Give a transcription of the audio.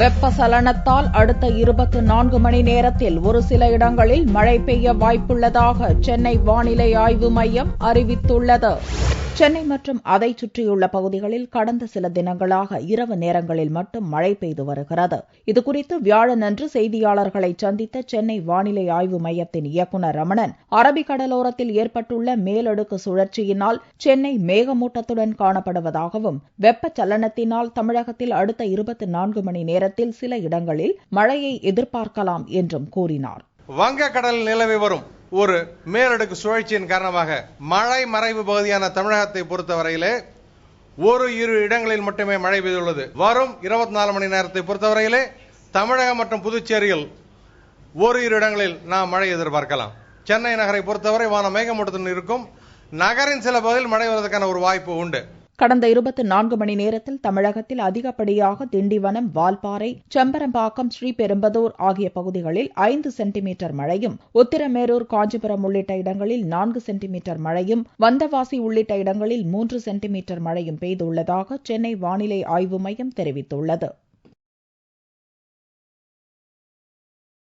வெப்பசலனத்தால் அடுத்த 24 மணி நேரத்தில் ஒரு சில இடங்களில் மழை பெய்ய வாய்ப்புள்ளதாக சென்னை வானிலை ஆய்வு மையம் அறிவித்துள்ளது. சென்னை மற்றும் அதைச் சுற்றியுள்ள பகுதிகளில் கடந்த சில தினங்களாக இரவு நேரங்களில் மட்டும் மழை பெய்து வருகிறது. இதுகுறித்து வியாழனன்று செய்தியாளர்களை சந்தித்த சென்னை வானிலை ஆய்வு மையத்தின் இயக்குநர் ரமணன், அரபிக்கடலோரத்தில் ஏற்பட்டுள்ள மேலடுக்கு சுழற்சியினால் சென்னை மேகமூட்டத்துடன் காணப்படுவதாகவும், வெப்பச்சலனத்தினால் தமிழகத்தில் அடுத்த 24 மணி நேரத்தில் சில இடங்களில் மழையை எதிர்பார்க்கலாம் என்றும் கூறினார். வங்கக்கடலில் நிலவி வரும் ஒரு மேலடுக்கு சுழற்சியின் காரணமாக மழை மறைவு பகுதியான தமிழகத்தை பொறுத்தவரையிலே இரு இடங்களில் மட்டுமே மழை பெய்துள்ளது. வரும் 24 மணி நேரத்தை பொறுத்தவரையிலே தமிழகம் மற்றும் புதுச்சேரியில் இரு இடங்களில் நாம் மழை எதிர்பார்க்கலாம். சென்னை நகரை பொறுத்தவரை வானம் மேகமூட்டத்துடன் இருக்கும். நகரின் சில பகுதியில் மழை வருவதற்கான ஒரு வாய்ப்பு உண்டு. கடந்த 24 மணி நேரத்தில் தமிழகத்தில் அதிகப்படியாக திண்டிவனம், வால்பாறை, செம்பரம்பாக்கம், ஸ்ரீபெரும்புதூர் ஆகிய பகுதிகளில் 5 சென்டிமீட்டர் மழையும், உத்திரமேரூர், காஞ்சிபுரம் உள்ளிட்ட இடங்களில் 4 சென்டிமீட்டர் மழையும், வந்தவாசி உள்ளிட்ட இடங்களில் 3 சென்டிமீட்டர் மழையும் பெய்துள்ளதாக சென்னை வானிலை ஆய்வு மையம் தெரிவித்துள்ளது.